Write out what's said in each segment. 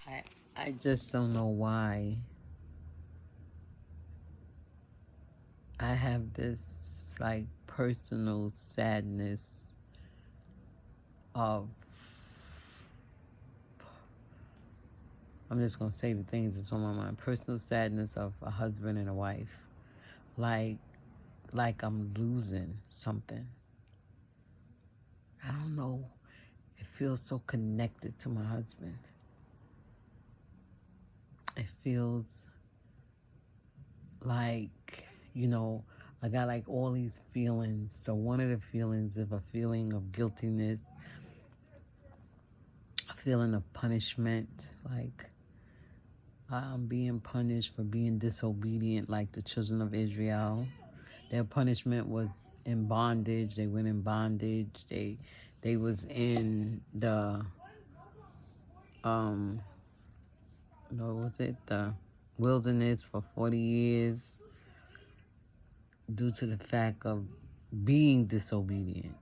I I just don't know why I have this like personal sadness of, I'm just gonna say the things that's on my mind. Personal sadness of a husband and a wife. Like like I'm losing something. I don't know. It feels so connected to my husband. It feels like, I got like all these feelings. So one of the feelings is a feeling of guiltiness, a feeling of punishment, like I'm being punished for being disobedient, like the children of Israel. Their punishment was in bondage. They went in bondage. They was in the what was it, the wilderness for 40 years due to the fact of being disobedient.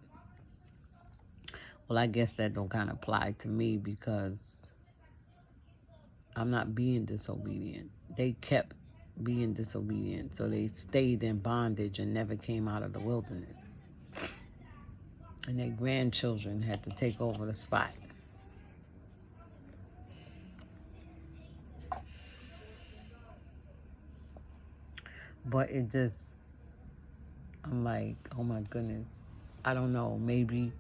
Well, I guess that don't kind of apply to me because I'm not being disobedient. They kept being disobedient, so they stayed in bondage and never came out of the wilderness. And their grandchildren had to take over the spot. But it just, I'm like, oh my goodness. I don't know, maybe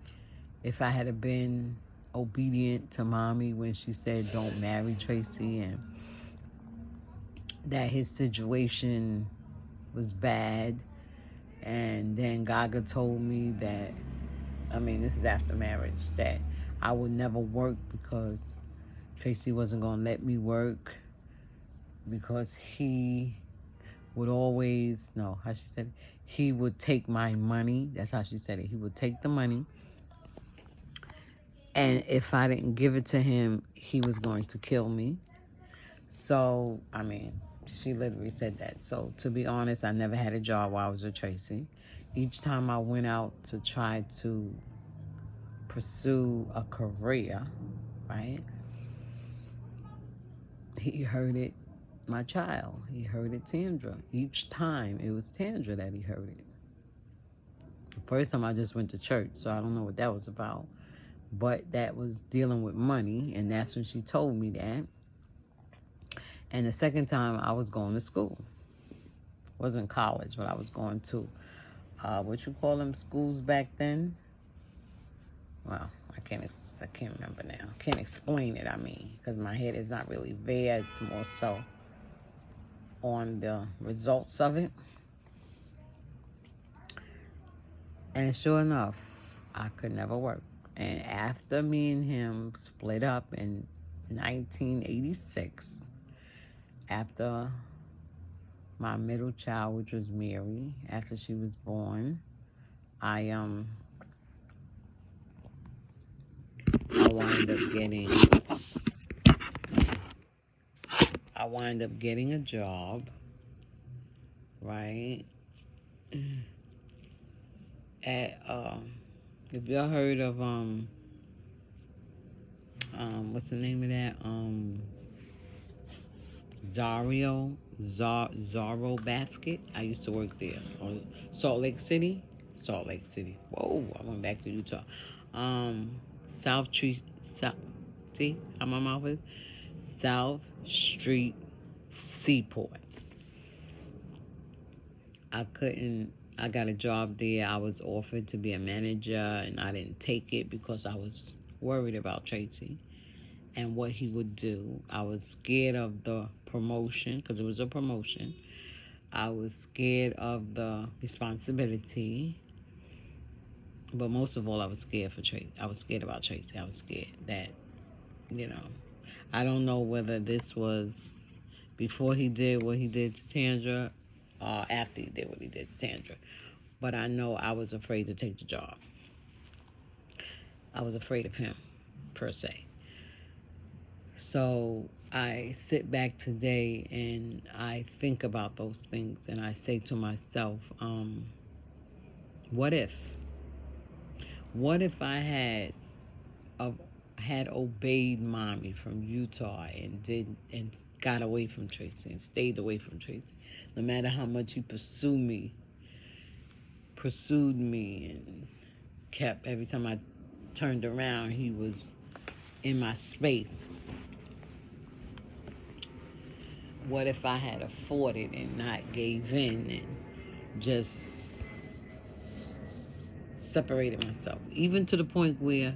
if I had been obedient to mommy when she said don't marry Tracy, and that his situation was bad, and then Gaga told me that, I mean, this is after marriage, that I would never work because Tracy wasn't going to let me work because he would always, no, how she said it, he would take my money. That's how she said it. He would take the money. And if I didn't give it to him, he was going to kill me. So, I mean, she literally said that. So, to be honest, I never had a job while I was with Tracy. Each time I went out to try to pursue a career, right, he hurted my child. He hurted Tandra. Each time it was Tandra that he hurted. The first time I just went to church, so I don't know what that was about. But that was dealing with money, and that's when she told me that. And the second time I was going to school. Wasn't college, but I was going to, what you call them schools back then? Well, I can't remember now. I can't explain it, I mean, because my head is not really there. It's more so on the results of it. And sure enough, I could never work. And after me and him split up in 1986, after my middle child, which was Mary, after she was born, I wind up getting a job, right? At if y'all heard of what's the name of that? Zaro Basket. I used to work there. Or Salt Lake City. Salt Lake City. Whoa, I went back to Utah. South Street. See how my mouth is? South Street Seaport. I got a job there. I was offered to be a manager, and I didn't take it because I was worried about Tracy and what he would do. I was scared of the promotion because it was a promotion. I was scared of the responsibility. But most of all, I was scared for Tracy. I was scared about Tracy. I was scared that, you know, I don't know whether this was before he did what he did to Tandra or after he did what he did to Tandra. But I know I was afraid to take the job. I was afraid of him, per se. So I sit back today and I think about those things and I say to myself, what if? What if I had obeyed mommy from Utah and got away from Tracy and stayed away from Tracy. No matter how much he pursued me and kept, every time I turned around, he was in my space. What if I had afforded and not gave in and just separated myself? Even to the point where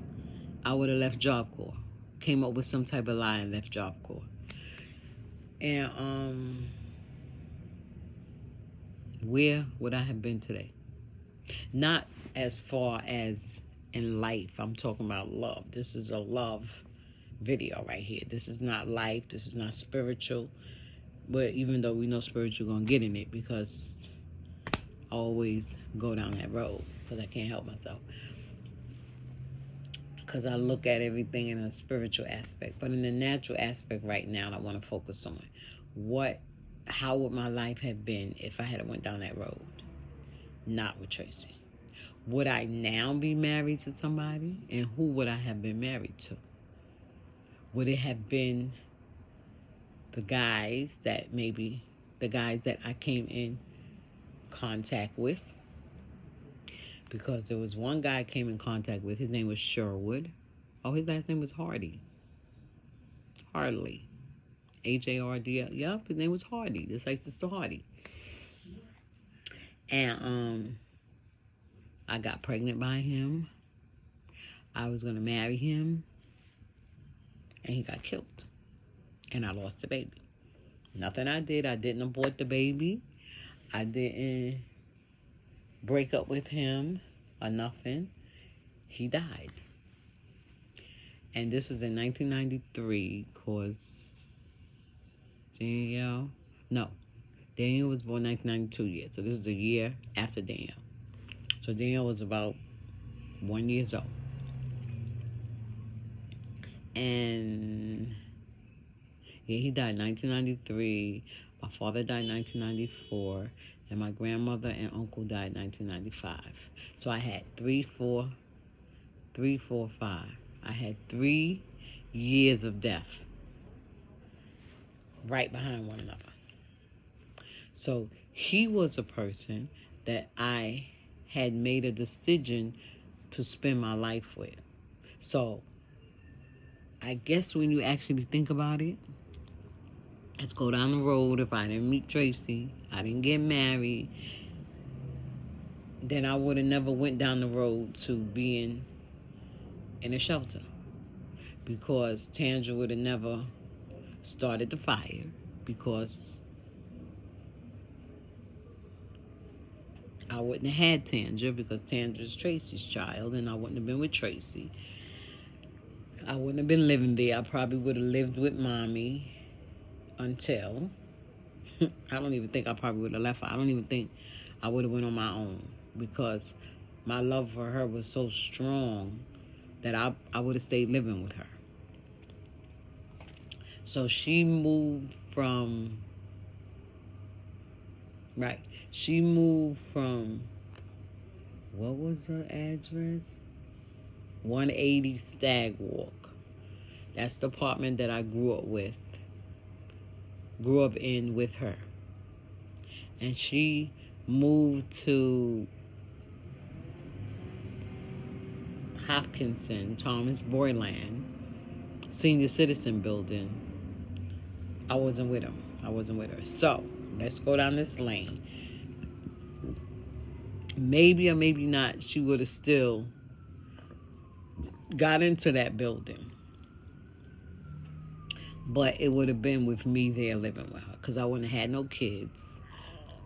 I would have left Job Corps. Came up with some type of lie and left Job Corps. And where would I have been today? Not as far as in life. I'm talking about love. This is a love video right here. This is not life. This is not spiritual. But even though we know spiritual, gonna get in it because I always go down that road because I can't help myself. Because I look at everything in a spiritual aspect. But in the natural aspect right now, I want to focus on how would my life have been if I had went down that road? Not with Tracy. Would I now be married to somebody? And who would I have been married to? Would it have been the guys that I came in contact with? Because there was one guy I came in contact with. His name was Sherwood. Oh, his last name was Hardy. Hardly. H-A-R-D. Yup, his name was Hardy. Just like Sister Hardy. And I got pregnant by him. I was going to marry him. And he got killed. And I lost the baby. Nothing I did. I didn't abort the baby. I didn't break up with him or nothing. He died. And this was in 1993 because Daniel was born 1992 year. So this is a year after Daniel. So Daniel was about 1 year old. And yeah, he died in 1993. My father died in 1994. And my grandmother and uncle died in 1995. So I had 5. I had 3 years of death right behind one another. So he was a person that I had made a decision to spend my life with. So I guess when you actually think about it, let's go down the road. If I didn't meet Tracy, I didn't get married, then I would have never went down the road to being in a shelter. Because Tandra would have never started the fire. Because I wouldn't have had Tandra, because Tandra's Tracy's child, and I wouldn't have been with Tracy. I wouldn't have been living there. I probably would have lived with mommy until I don't even think I probably would have left her. I don't even think I would have went on my own, because my love for her was so strong that I would have stayed living with her. So she moved from, what was her address? 180 Stag Walk. That's the apartment that I grew up in with her. And she moved to Hopkinson, Thomas Boyland, Senior Citizen Building. I wasn't with her. So, let's go down this lane. Maybe or maybe not, she would have still got into that building. But it would have been with me there living with her, because I wouldn't have had no kids.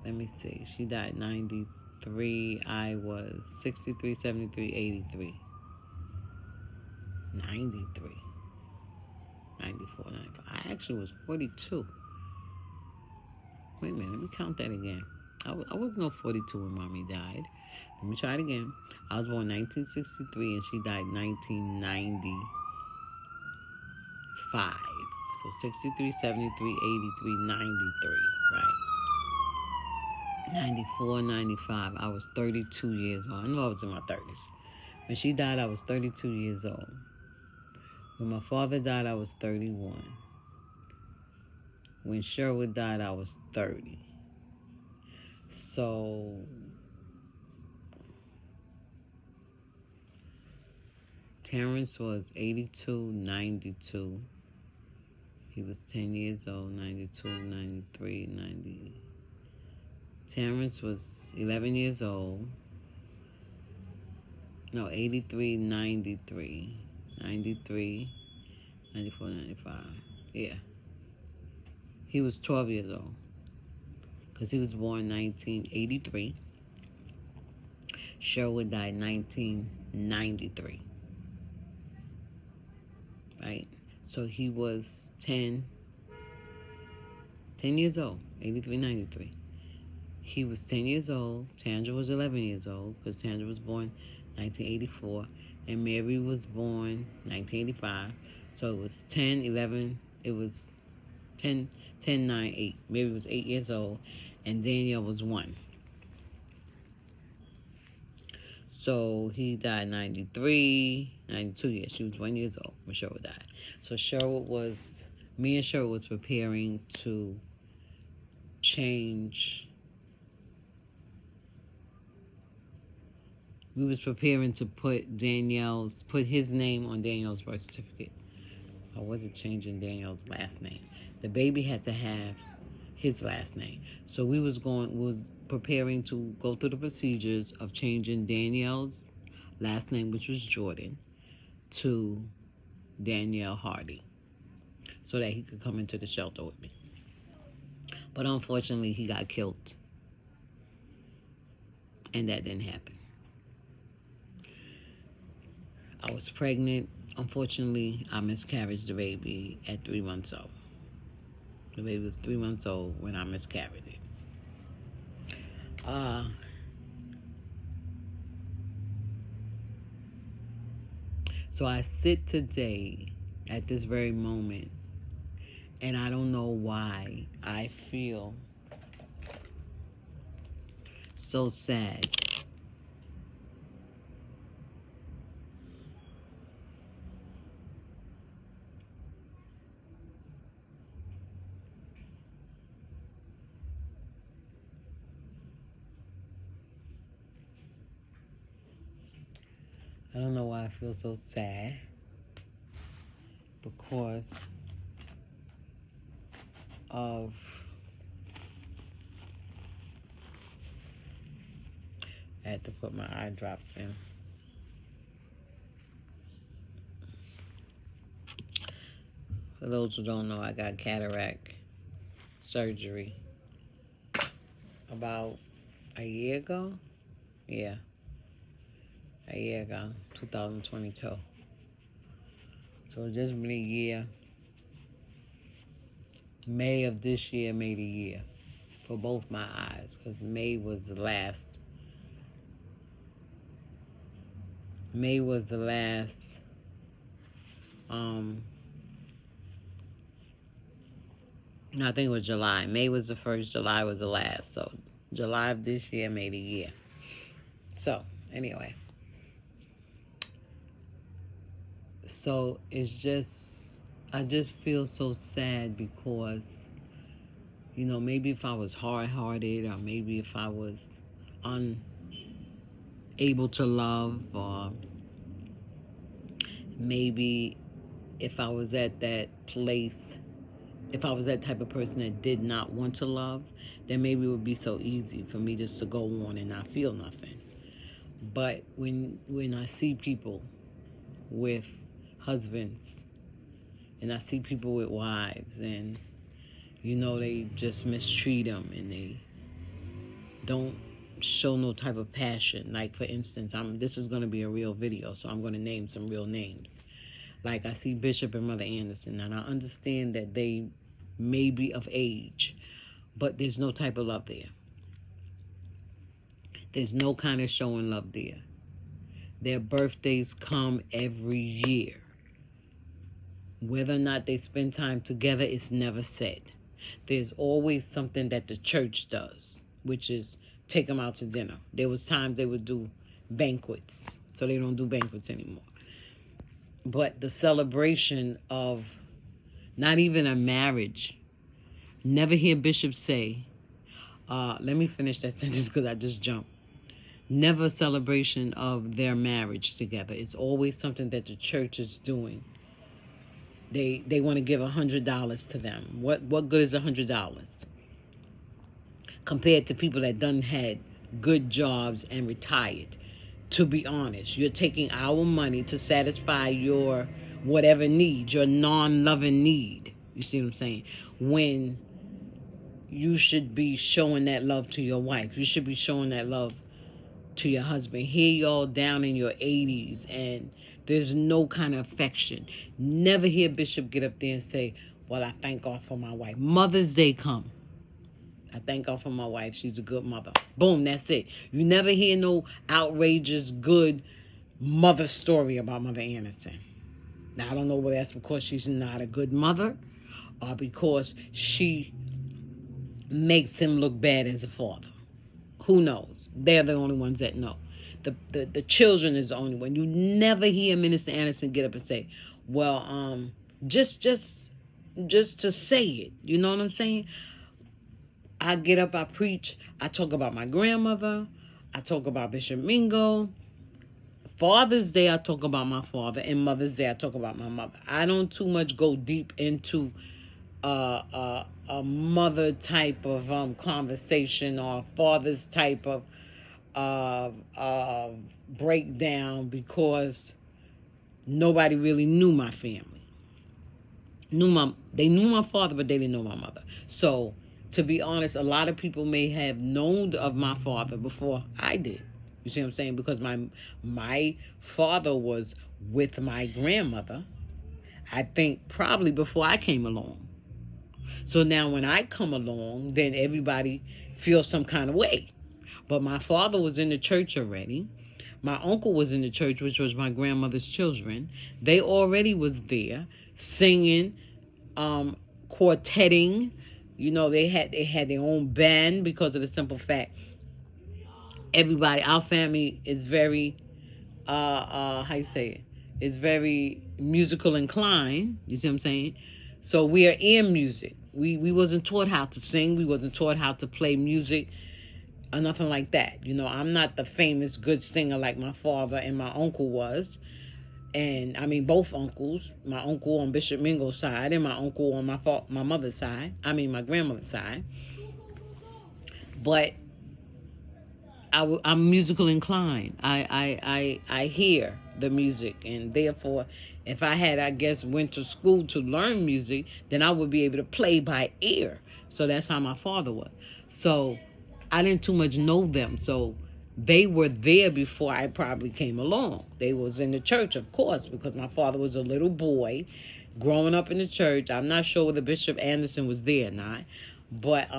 Let me see. She died 93. I was 63, 73, 83. 93. 94, 95. I actually was 42. Wait a minute. Let me count that again. I was no 42 when mommy died. Let me try it again. I was born 1963 and she died 1995. So 63, 73, 83, 93, right? 94, 95. I was 32 years old. I know I was in my 30s. When she died, I was 32 years old. When my father died, I was 31. When Sherwood died, I was 30. So Terrence was 82, 92. He was 10 years old, 92, 93, 90. Terrence was 11 years old. No, 83, 93. 93, 94, 95. Yeah. He was 12 years old. Because he was born 1983. Sherwood died 1993. Right? So he was 10 years old, 83, 93. He was 10 years old. Tandra was 11 years old because Tandra was born 1984. And Mary was born 1985. So it was 10, 11. It was 10, 10, 9, 8. Mary was 8 years old. And Danielle was 1. So he died 93, 92 years. She was 1 year old when Sherwood died. So me and Sherwood was preparing to change. We was preparing to put his name on Danielle's birth certificate. I wasn't changing Danielle's last name. The baby had to have his last name. So we was preparing to go through the procedures of changing Danielle's last name, which was Jordan, to Danielle Hardy, so that he could come into the shelter with me. But unfortunately, he got killed, and that didn't happen. I was pregnant. Unfortunately, I miscarried the baby at 3 months old. The baby was 3 months old when I miscarried it. So I sit today at this very moment, and I don't know why I feel so sad. I don't know why I feel so sad, because of I had to put my eye drops in. For those who don't know, I got cataract surgery about a year ago. Yeah, a year ago, 2022. So it's just been a year. May of this year made a year for both my eyes, because May was the last. No, I think it was July. May was the first, July was the last. So July of this year made a year. So anyway. So I just feel so sad because, maybe if I was hard-hearted, or maybe if I was unable to love, or maybe if I was at that place, if I was that type of person that did not want to love, then maybe it would be so easy for me just to go on and not feel nothing. But when I see people with husbands, and I see people with wives, and they just mistreat them, and they don't show no type of passion. Like, for instance, this is going to be a real video, so I'm going to name some real names. Like, I see Bishop and Mother Anderson, and I understand that they may be of age, but there's no type of love there. There's no kind of showing love there. Their birthdays come every year. Whether or not they spend time together is never said. There's always something that the church does, which is take them out to dinner. There was times they would do banquets, so they don't do banquets anymore. But the celebration of not even a marriage, never hear Bishop say, let me finish that sentence because I just jumped. Never a celebration of their marriage together. It's always something that the church is doing. They want to give $100 to them. What good is $100 compared to people that done had good jobs and retired? To be honest, you're taking our money to satisfy your whatever need, your non-loving need. You see what I'm saying? When you should be showing that love to your wife. You should be showing that love to your husband. Here y'all down in your 80s and there's no kind of affection. Never hear Bishop get up there and say, well, I thank God for my wife. Mother's Day come. I thank God for my wife. She's a good mother. Boom, that's it. You never hear no outrageous good mother story about Mother Anderson. Now, I don't know whether that's because she's not a good mother or because she makes him look bad as a father. Who knows? They're the only ones that know. The children is the only one. You never hear Minister Anderson get up and say, well, just to say it. You know what I'm saying? I get up, I preach, I talk about my grandmother, I talk about Bishop Mingo. Father's Day, I talk about my father, and Mother's Day, I talk about my mother. I don't too much go deep into a mother type of conversation or a father's type of breakdown because nobody really knew my family. They knew my father, but they didn't know my mother. So, to be honest, a lot of people may have known of my father before I did. You see what I'm saying? Because my father was with my grandmother, I think probably before I came along. So now when I come along, then everybody feels some kind of way. But my father was in the church already. My uncle was in the church, which was my grandmother's children. They already was there singing, quartetting. You know, they had their own band because of the simple fact everybody, our family is very, how you say it? It's very musical inclined. You see what I'm saying? So we are in music. We wasn't taught how to sing. We wasn't taught how to play music or nothing like that. You know, I'm not the famous good singer like my father and my uncle was. And I mean, both uncles, my uncle on Bishop Mingo's side and my uncle on my mother's side. I mean, my grandmother's side. But I'm musical inclined. I hear the music, and therefore, if I had, I guess, went to school to learn music, then I would be able to play by ear. So that's how my father was. So I didn't too much know them. So they were there before I probably came along. They was in the church, of course, because my father was a little boy growing up in the church. I'm not sure whether Bishop Anderson was there or not. But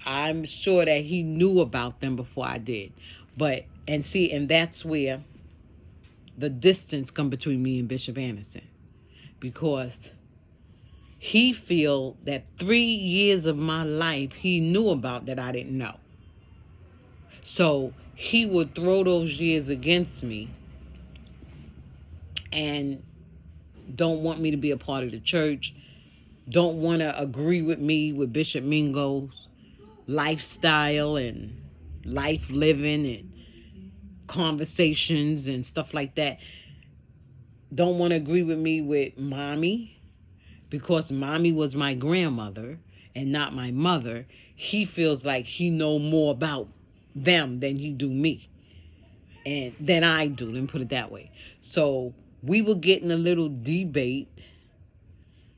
I'm sure that he knew about them before I did. And that's where the distance come between me and Bishop Anderson. Because he feel that 3 years of my life he knew about that I didn't know. So he would throw those years against me and don't want me to be a part of the church, don't want to agree with me with Bishop Mingo's lifestyle and life living and conversations and stuff like that. Don't want to agree with me with Mommy because Mommy was my grandmother and not my mother. He feels like he know more about them than he do me and than I do. Let me put it that way. So we were getting a little debate,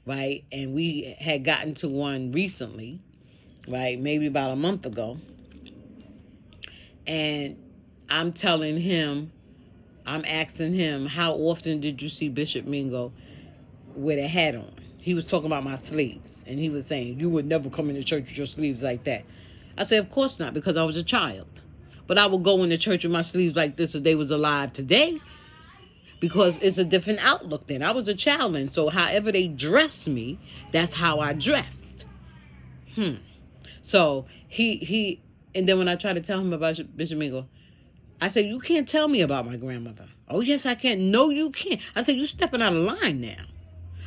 right? And we had gotten to one recently, right? Maybe about a month ago. And I'm telling him, I'm asking him, how often did you see Bishop Mingo with a hat on? He was talking about my sleeves. And he was saying, you would never come into church with your sleeves like that. I said, of course not, because I was a child. But I would go into church with my sleeves like this if they was alive today. Because it's a different outlook then. I was a child then. So however they dressed me, that's how I dressed. So he and then when I tried to tell him about Bishop Mingo, I said, you can't tell me about my grandmother. Oh, yes, I can. No, you can't. I said, you're stepping out of line now.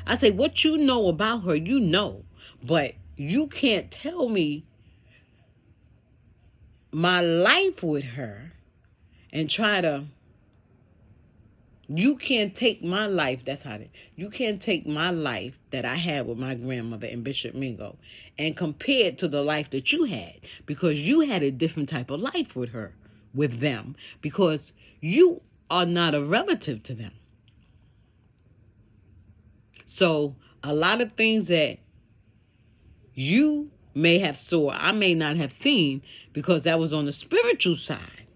I said, what you know about her, you know. But you can't tell me my life with her and try to... You can't take my life, that's how you can't take my life that I had with my grandmother and Bishop Mingo and compare it to the life that you had, because you had a different type of life with her, with them, because you are not a relative to them. So a lot of things that you may have saw, I may not have seen, because that was on the spiritual side.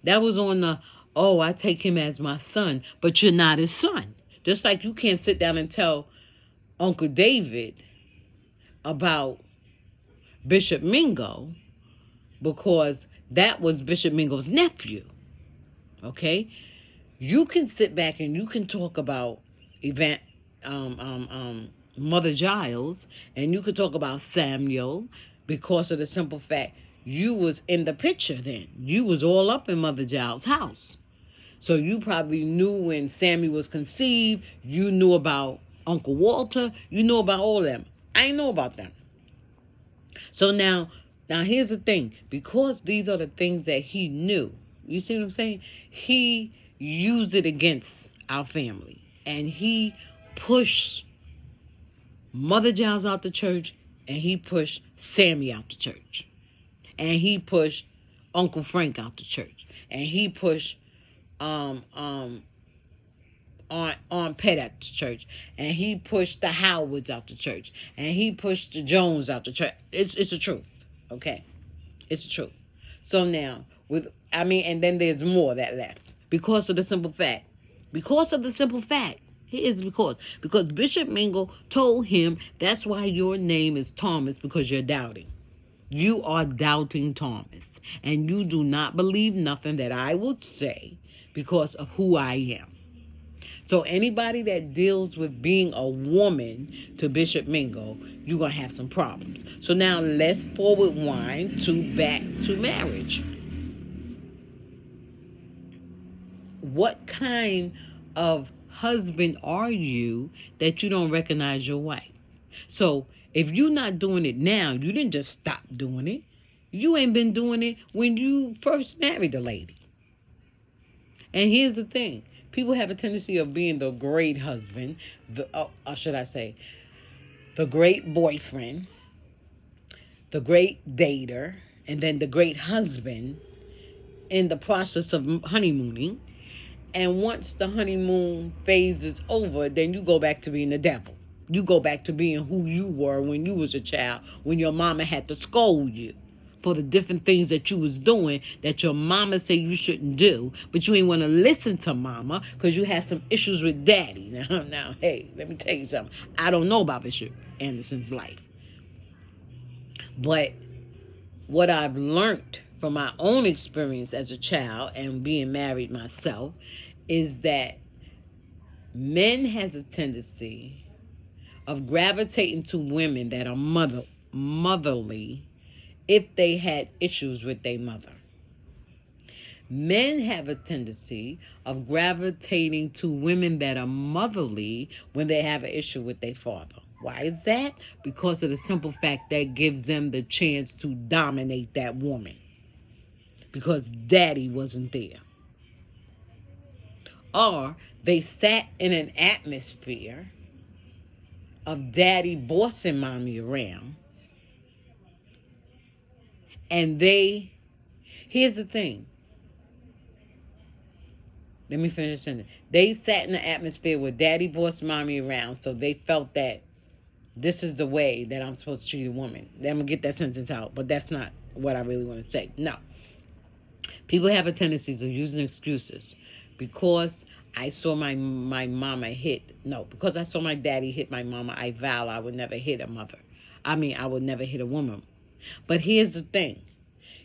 That was on the, oh, I take him as my son, but you're not his son. Just like you can't sit down and tell Uncle David about Bishop Mingo, because that was Bishop Mingo's nephew. Okay? You can sit back and you can talk about Mother Giles, and you could talk about Samuel, because of the simple fact you was in the picture then. You was all up in Mother Giles' house. So you probably knew when Samuel was conceived. You knew about Uncle Walter. You knew about all of them. I ain't know about them. So now here's the thing. Because these are the things that he knew. You see what I'm saying? He used it against our family. And he pushed Mother Giles out the church. And he pushed Sammy out the church. And he pushed Uncle Frank out the church. And he pushed Aunt Pet at the church, and he pushed the Howards out the church, and he pushed the Jones out the church. It's the truth, okay? It's the truth. So now, and then there's more that left because of the simple fact. Here's because Bishop Mingo told him that's why your name is Thomas, because you're doubting. You are doubting Thomas, and you do not believe nothing that I would say, because of who I am. So anybody that deals with being a woman to Bishop Mingo, you're going to have some problems. So now let's forward wind back to marriage. What kind of husband are you that you don't recognize your wife? So if you're not doing it now, you didn't just stop doing it. You ain't been doing it when you first married the lady. And here's the thing. People have a tendency of being the great husband, the great boyfriend, the great dater, and then the great husband in the process of honeymooning. And once the honeymoon phase is over, then you go back to being the devil. You go back to being who you were when you was a child, when your mama had to scold you for the different things that you was doing that your mama said you shouldn't do, but you ain't want to listen to mama because you had some issues with daddy. Now, hey, let me tell you something. I don't know about Bishop Anderson's life, but what I've learned from my own experience as a child and being married myself is that men has a tendency of gravitating to women that are motherly if they had issues with their mother. Men have a tendency of gravitating to women that are motherly when they have an issue with their father. Why is that? Because of the simple fact that gives them the chance to dominate that woman. Because daddy wasn't there. Or they sat in an atmosphere of daddy bossing mommy around. And here's the thing. Let me finish saying it. They sat in the atmosphere where daddy bossed mommy around, so they felt that this is the way that I'm supposed to treat a woman. I'm going to get that sentence out, but that's not what I really want to say. No. People have a tendency of using excuses. Because I saw my mama because I saw my daddy hit my mama, I vow I would never hit a mother. I would never hit a woman. But here's the thing.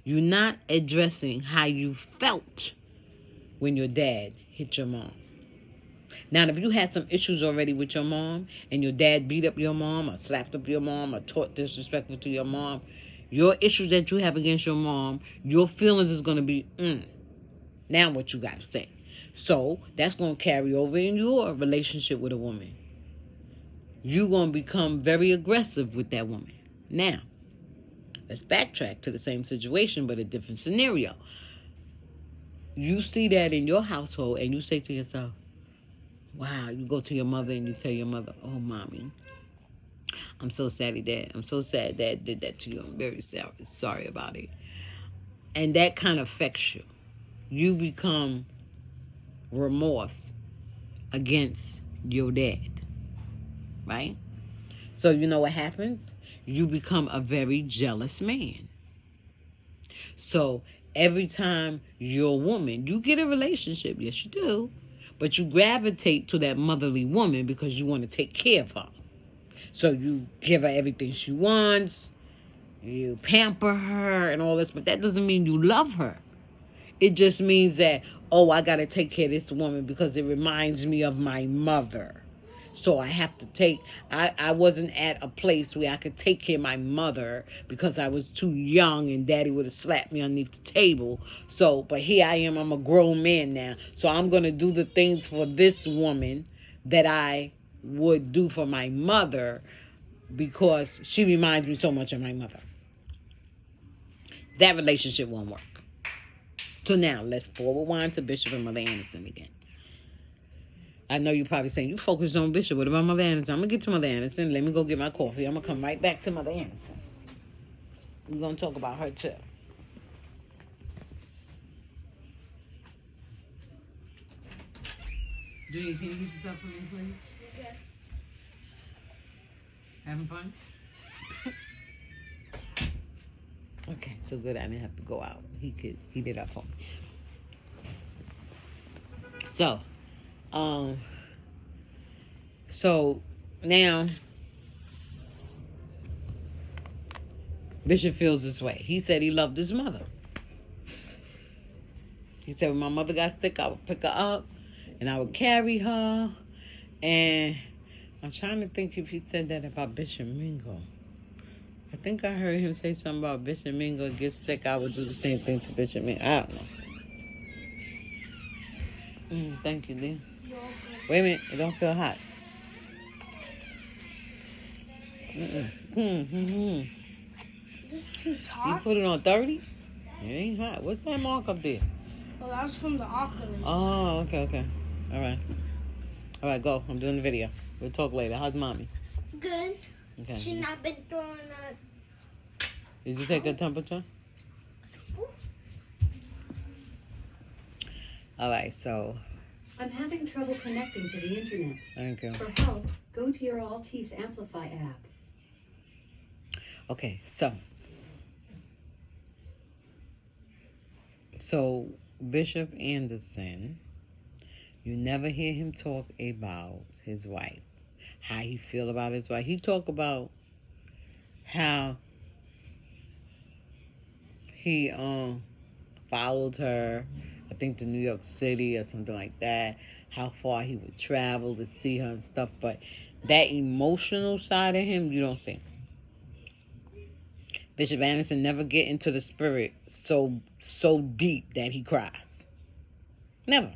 You're not addressing how you felt when your dad hit your mom. Now, if you had some issues already with your mom and your dad beat up your mom or slapped up your mom or talked disrespectful to your mom, Your issues that you have against your mom, your feelings is going to be, now what you got to say. So that's going to carry over in your relationship with a woman. You're going to become very aggressive with that woman. Now, let's backtrack to the same situation, but a different scenario. You see that in your household and you say to yourself, wow, you go to your mother and you tell your mother, oh, mommy, I'm so sad, Dad. I'm so sad Dad did that to you. I'm very sorry about it. And that kind of affects you. You become remorse against your dad, right? So you know what happens? You become a very jealous man. So every time you're a woman, you get a relationship, yes you do, but you gravitate to that motherly woman because you want to take care of her. So you give her everything she wants, you pamper her and all this, but that doesn't mean you love her. It just means that, oh, I got to take care of this woman because it reminds me of my mother. So I have to I wasn't at a place where I could take care of my mother because I was too young and daddy would have slapped me underneath the table. So, but here I am, I'm a grown man now. So I'm going to do the things for this woman that I would do for my mother because she reminds me so much of my mother. That relationship won't work. So now, let's forward wind to Bishop and Mother Anderson again. I know you're probably saying, you focus on Bishop. What about Mother Anderson? I'm going to get to Mother Anderson. Let me go get my coffee. I'm going to come right back to Mother Anderson. We're going to talk about her too. Julia, can you get yourself for me, please? Yeah. Having fun? Okay, so good. I didn't have to go out. He did that for me. So now Bishop feels this way. He said he loved his mother. He said when my mother got sick, I would pick her up and I would carry her. And I'm trying to think if he said that about Bishop Mingo. I think I heard him say something about Bishop Mingo gets sick. I would do the same thing to Bishop Mingo. I don't know. Thank you, dear. Wait a minute. It don't feel hot. This is hot. You put it on 30? It ain't hot. What's that mark up there? Oh, that was from the Oculus. Oh, okay. All right, go. I'm doing the video. We'll talk later. How's mommy? Good. Okay. She's not been throwing a... Did you take her temperature? All right, so... I'm having trouble connecting to the internet. Thank you. For help, go to your Altice Amplify app. Okay, so Bishop Anderson, you never hear him talk about his wife, how he feel about his wife. He talk about how he followed her, I think to New York City or something like that, how far he would travel to see her and stuff, but that emotional side of him, you don't see. Bishop Anderson never get into the spirit so deep that he cries. Never.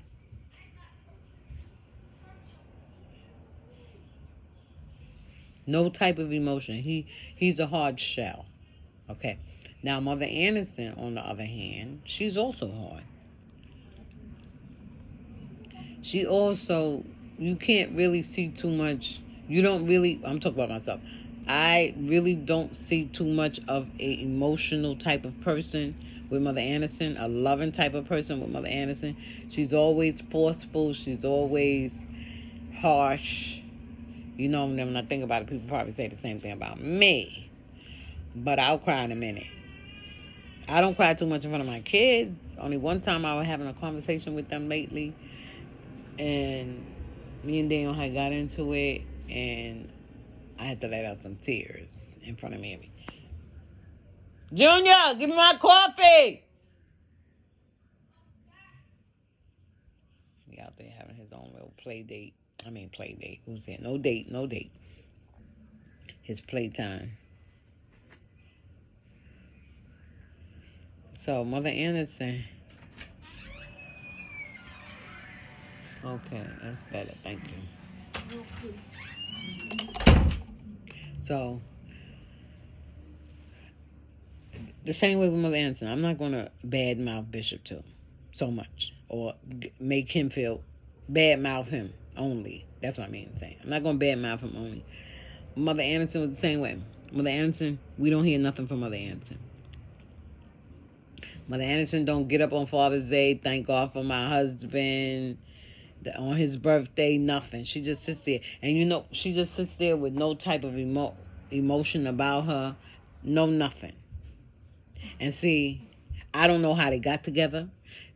No type of emotion. He's a hard shell. Okay. Now, Mother Anderson, on the other hand, she's also hard. She also, you can't really see too much. You don't really, I'm talking about myself. I really don't see too much of an emotional type of person with Mother Anderson, a loving type of person with Mother Anderson. She's always forceful. She's always harsh. You know, when I think about it, people probably say the same thing about me. But I'll cry in a minute. I don't cry too much in front of my kids. Only one time I was having a conversation with them lately. And me and Daniel had got into it. And I had to let out some tears in front of Mary. Junior, give me my coffee. He out there having his own little play date. Who's there? No date. His playtime. So, Mother Anderson. Okay, that's better. Thank you. So, the same way with Mother Anderson, I'm not going to badmouth Bishop too so much or make him feel badmouth him only. That's what I mean saying. I'm not going to badmouth him only. Mother Anderson was the same way. Mother Anderson, we don't hear nothing from Mother Anderson. Mother Anderson don't get up on Father's Day, thank God for my husband, on his birthday, nothing. She just sits there. And you know, she just sits there with no type of emotion about her. No nothing. And see, I don't know how they got together.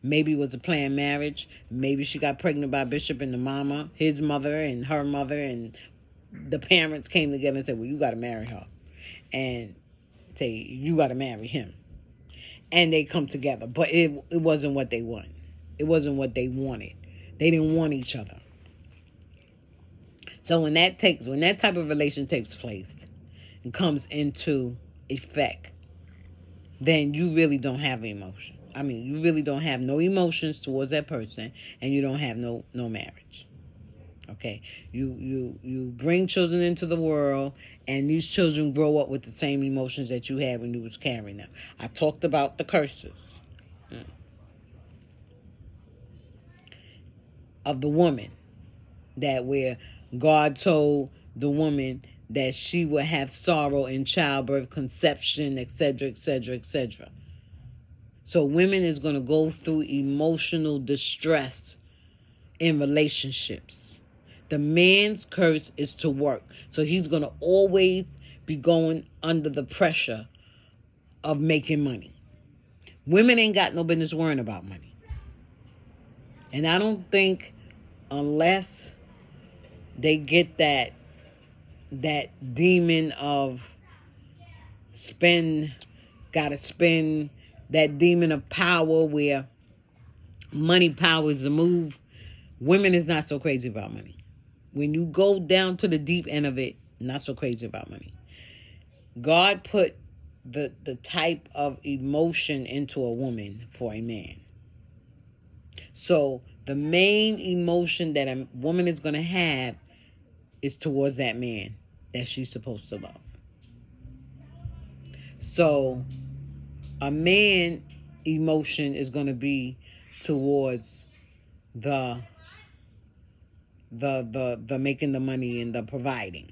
Maybe it was a planned marriage. Maybe she got pregnant by Bishop and the mama, his mother and her mother, and the parents came together and said, well, you got to marry her. And say, you got to marry him. And they come together. But it wasn't what they wanted. It wasn't what they wanted. They didn't want each other. So when that type of relation takes place and comes into effect, then you really don't have emotion. I mean, you really don't have no emotions towards that person, and you don't have no marriage. Okay, you bring children into the world, and these children grow up with the same emotions that you had when you was carrying them. I talked about the curses of the woman, that where God told the woman that she would have sorrow in childbirth, conception, etc., etc., etc. So women is going to go through emotional distress in relationships. The man's curse is to work. So he's going to always be going under the pressure of making money. Women ain't got no business worrying about money. And I don't think unless they get that demon of gotta spend, that demon of power where money power is the move, women is not so crazy about money. When you go down to the deep end of it, not so crazy about money. God put the type of emotion into a woman for a man. So the main emotion that a woman is going to have is towards that man that she's supposed to love. So a man emotion is going to be towards the making the money and the providing.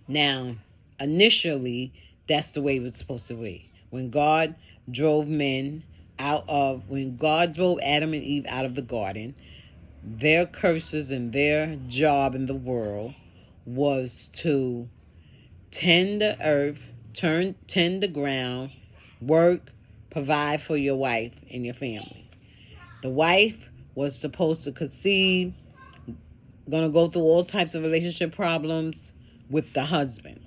Now, initially, that's the way it was supposed to be. When God drove Adam and Eve out of the garden, their curses and their job in the world was to tend the earth, tend the ground, work, provide for your wife and your family. The wife was supposed to conceive, gonna go through all types of relationship problems with the husband.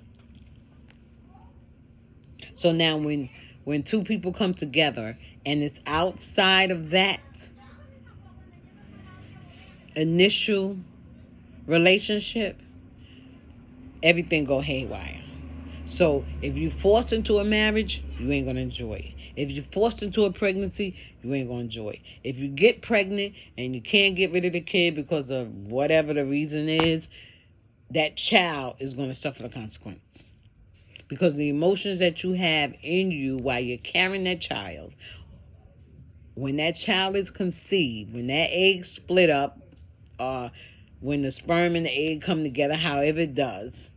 So now when two people come together and it's outside of that initial relationship, everything go haywire. So if you force into a marriage, you ain't gonna enjoy it. If you forced into a pregnancy, you ain't gonna enjoy it. If you get pregnant and you can't get rid of the kid because of whatever the reason is, that child is gonna suffer the consequence. Because the emotions that you have in you while you're carrying that child, when that child is conceived, when that egg split up, when the sperm and the egg come together, however it does,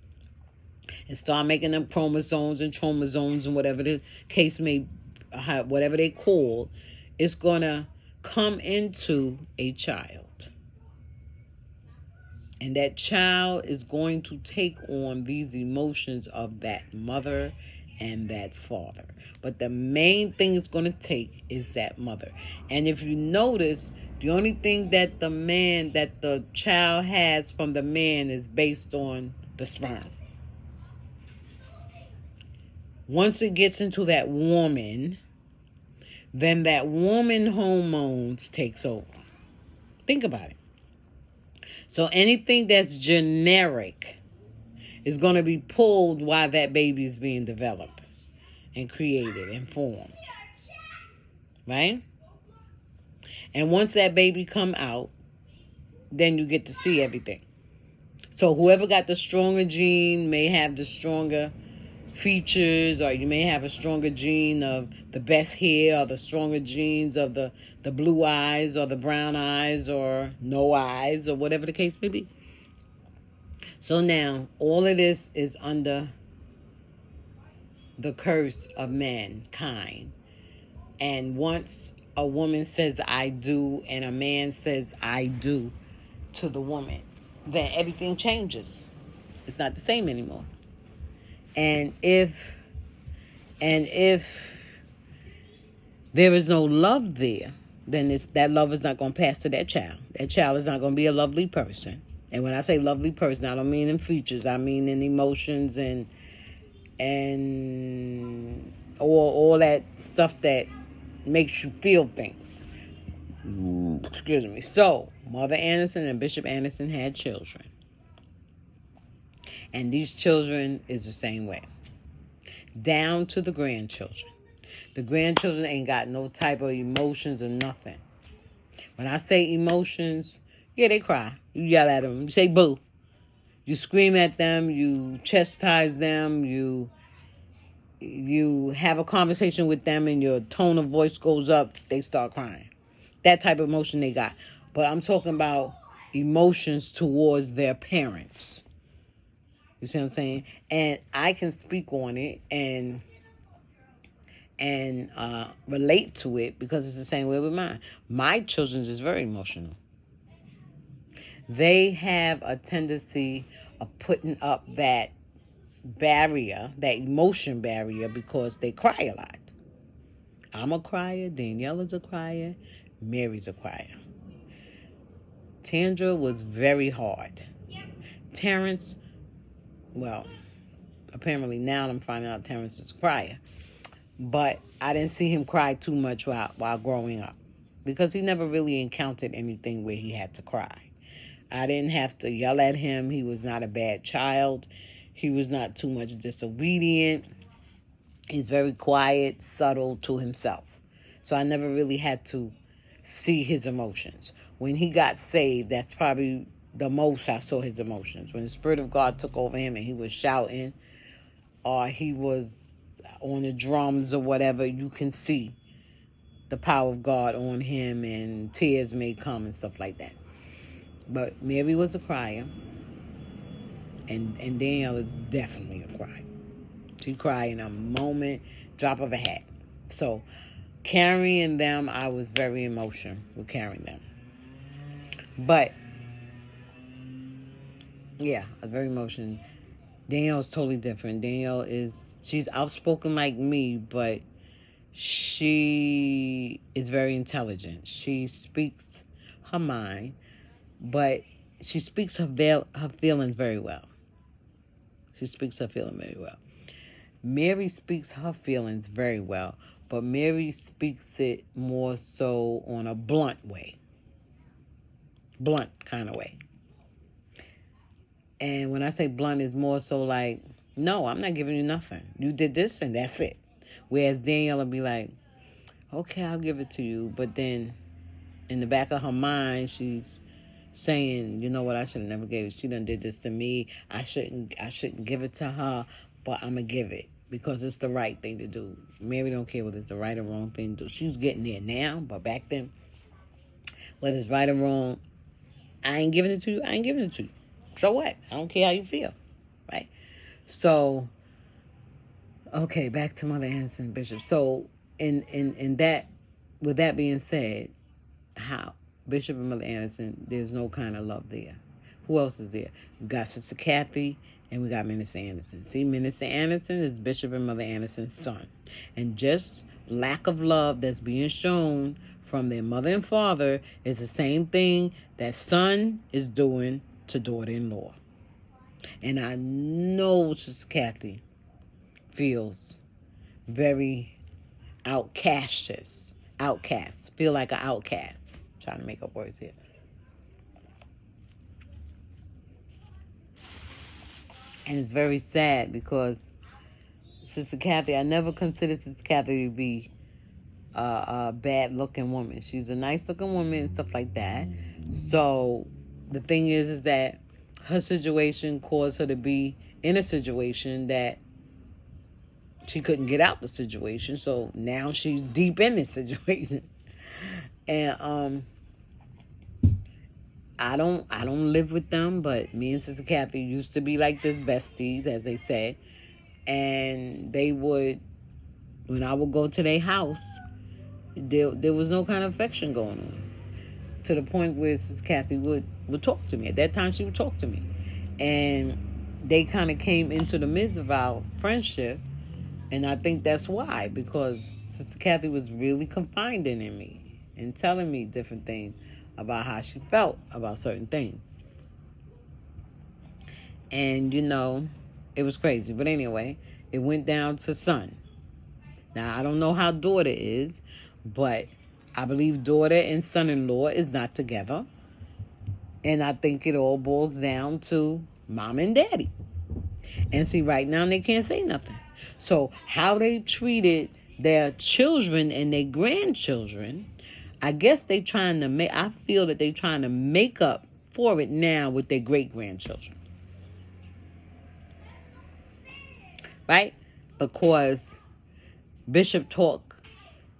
and start making them chromosomes and chromosomes and whatever the case may, whatever they call, it's going to come into a child. And that child is going to take on these emotions of that mother and that father. But the main thing it's going to take is that mother. And if you notice, the only thing that the child has from the man is based on the sperm. Once it gets into that woman, then that woman hormones takes over. Think about it. So anything that's generic is going to be pulled while that baby is being developed and created and formed. right? And once that baby come out, then you get to see everything. So whoever got the stronger gene may have the stronger features, or you may have a stronger gene of the best hair, or the stronger genes of the blue eyes or the brown eyes or no eyes, or whatever the case may be. So now all of this is under the curse of mankind. And once a woman says I do and a man says I do to the woman, then everything changes. It's not the same anymore. And if there is no love there, then that love is not going to pass to that child. That child is not going to be a lovely person. And when I say lovely person, I don't mean in features. I mean in emotions and all that stuff that makes you feel things. Excuse me. So, Mother Anderson and Bishop Anderson had children. And these children is the same way. Down to the grandchildren. The grandchildren ain't got no type of emotions or nothing. When I say emotions, yeah, they cry. You yell at them. You say boo. You scream at them. You chastise them. You have a conversation with them and your tone of voice goes up. They start crying. That type of emotion they got. But I'm talking about emotions towards their parents. You see what I'm saying? And I can speak on it and relate to it because it's the same way with mine. My children is very emotional. They have a tendency of putting up that barrier, that emotion barrier, because they cry a lot. I'm a crier. Daniela's a crier. Mary's a crier. Tandra was very hard. Terrence, well, apparently now I'm finding out Terrence is a crier. But I didn't see him cry too much while growing up because he never really encountered anything where he had to cry. I didn't have to yell at him. He was not a bad child. He was not too much disobedient. He's very quiet, subtle to himself. So I never really had to see his emotions. When he got saved, that's probably the most I saw his emotions. When the Spirit of God took over him and he was shouting or he was on the drums or whatever, you can see the power of God on him and tears may come and stuff like that. But Mary was a crier. And Danielle is definitely a crier. She cried in a moment, drop of a hat. So carrying them, I was very emotional with carrying them. But yeah, I was very emotional. Danielle's totally different. She's outspoken like me, but she is very intelligent. She speaks her mind, but she speaks her feelings very well. She speaks her feelings very well. Mary speaks her feelings very well, but Mary speaks it more so on a blunt way. Blunt kind of way. And when I say blunt, it's more so like, no, I'm not giving you nothing. You did this and that's it. Whereas Danielle will be like, okay, I'll give it to you. But then in the back of her mind, she's saying, you know what, I should have never gave it. She done did this to me. I shouldn't give it to her, but I'm going to give it because it's the right thing to do. Mary don't care whether it's the right or wrong thing to do. She's getting there now, but back then, whether it's right or wrong, I ain't giving it to you. I ain't giving it to you. So what? I don't care how you feel, right? So, okay, back to Mother Anderson Bishop. So, in that, with that being said, how Bishop and Mother Anderson, there's no kind of love there. Who else is there? We got Sister Kathy and we got Minister Anderson. See, Minister Anderson is Bishop and Mother Anderson's son. And just lack of love that's being shown from their mother and father is the same thing that son is doing to daughter-in-law. And I know Sister Kathy feels very outcast. Feel like an outcast. Trying to make up words here. And it's very sad because Sister Kathy, I never considered Sister Kathy to be a bad looking woman. She's a nice looking woman and stuff like that. So the thing is that her situation caused her to be in a situation that she couldn't get out the situation. So now she's deep in this situation. And I don't live with them, but me and Sister Kathy used to be like this, besties, as they said. And they would, when I would go to their house, there was no kind of affection going on. To the point where Sister Kathy would talk to me. At that time, she would talk to me. And they kind of came into the midst of our friendship. And I think that's why. Because Sister Kathy was really confiding in me and telling me different things about how she felt about certain things. And, it was crazy. But anyway, it went down to son. Now, I don't know how daughter is, but I believe daughter and son-in-law is not together. And I think it all boils down to mom and daddy. And see, right now they can't say nothing. So how they treated their children and their grandchildren, I guess I feel that they're trying to make up for it now with their great-grandchildren. Right? Because Bishop talked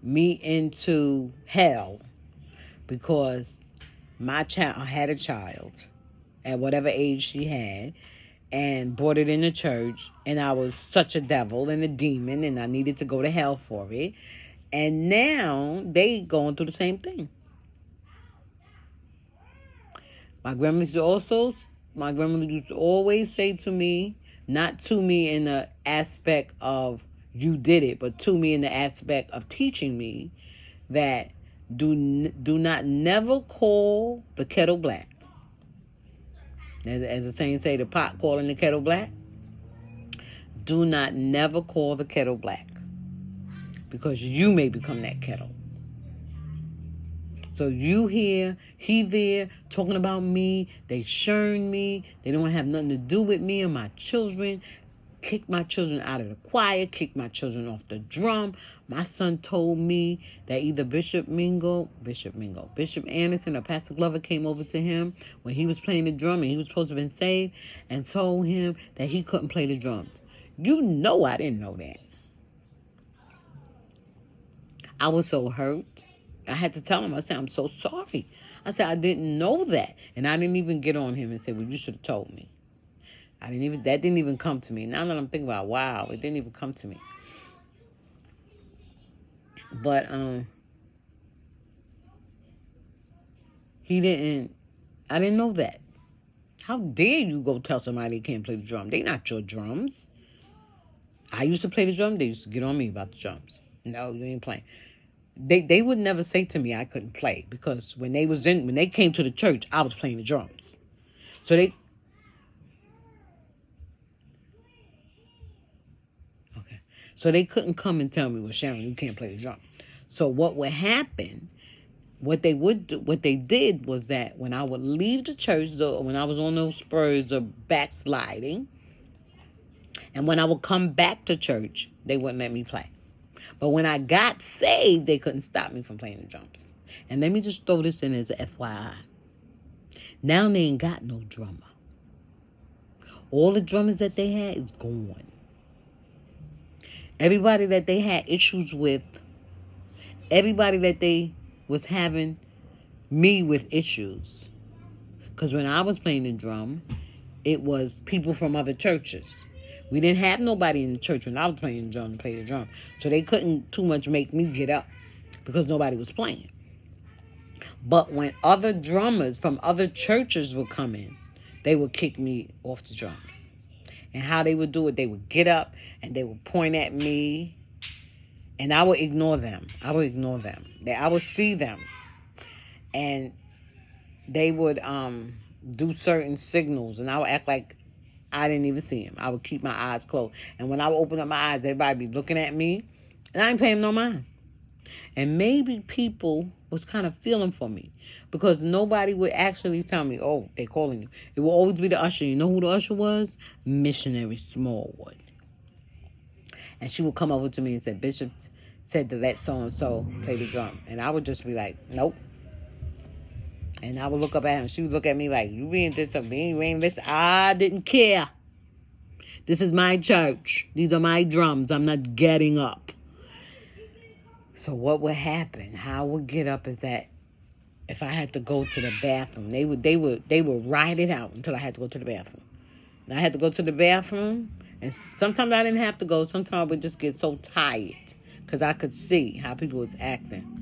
me into hell because my child had a child at whatever age she had and brought it into church, and I was such a devil and a demon and I needed to go to hell for it. And now they going through the same thing. My grandmother used to always say to me, not to me in the aspect of you did it, but to me in the aspect of teaching me that do not never call the kettle black. As the saying say, the pot calling the kettle black. Do not never call the kettle black, because you may become that kettle. So you here, he there, talking about me. They shun me. They don't have nothing to do with me and my children. Kick my children out of the choir. Kick my children off the drum. My son told me that either Bishop Anderson or Pastor Glover came over to him when he was playing the drum and he was supposed to have been saved and told him that he couldn't play the drums. You know I didn't know that. I was so hurt. I had to tell him, I said, I'm so sorry. I said, I didn't know that. And I didn't even get on him and say, well, you should have told me. That didn't even come to me. Now that I'm thinking about, wow, it didn't even come to me. But I didn't know that. How dare you go tell somebody they can't play the drum? They not your drums. I used to play the drum. They used to get on me about the drums. No, you ain't playing. They would never say to me I couldn't play, because when they came to the church, I was playing the drums. So they couldn't come and tell me, well, Sharon, you can't play the drum. So what would happen, what they did was that when I would leave the church, when I was on those spurs of backsliding, and when I would come back to church, they wouldn't let me play. But when I got saved, they couldn't stop me from playing the drums. And let me just throw this in as a FYI. Now they ain't got no drummer. All the drummers that they had is gone. Everybody that they had issues with, everybody that they was having me with issues. Because when I was playing the drum, it was people from other churches. We didn't have nobody in the church when I was playing the drum to play the drum. So they couldn't too much make me get up because nobody was playing. But when other drummers from other churches would come in, they would kick me off the drums. And how they would do it, they would get up and they would point at me, and I would ignore them. I would see them, and they would do certain signals, and I would act like I didn't even see him. I would keep my eyes closed. And when I would open up my eyes, everybody would be looking at me, and I ain't paying no mind. And maybe people was kind of feeling for me, because nobody would actually tell me, oh, they calling you. It will always be the usher. You know who the usher was? Missionary Smallwood. And she would come over to me and say, Bishop said to let so-and-so play the drum. And I would just be like, nope. And I would look up at her, and she would look at me like, you being this or being this. I didn't care. This is my church. These are my drums. I'm not getting up. So what would happen, how I would get up is that if I had to go to the bathroom, they would ride it out until I had to go to the bathroom. And I had to go to the bathroom, and sometimes I didn't have to go. Sometimes I would just get so tired because I could see how people was acting.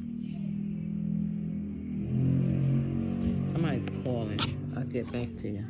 Somebody's calling. I'll get back to you.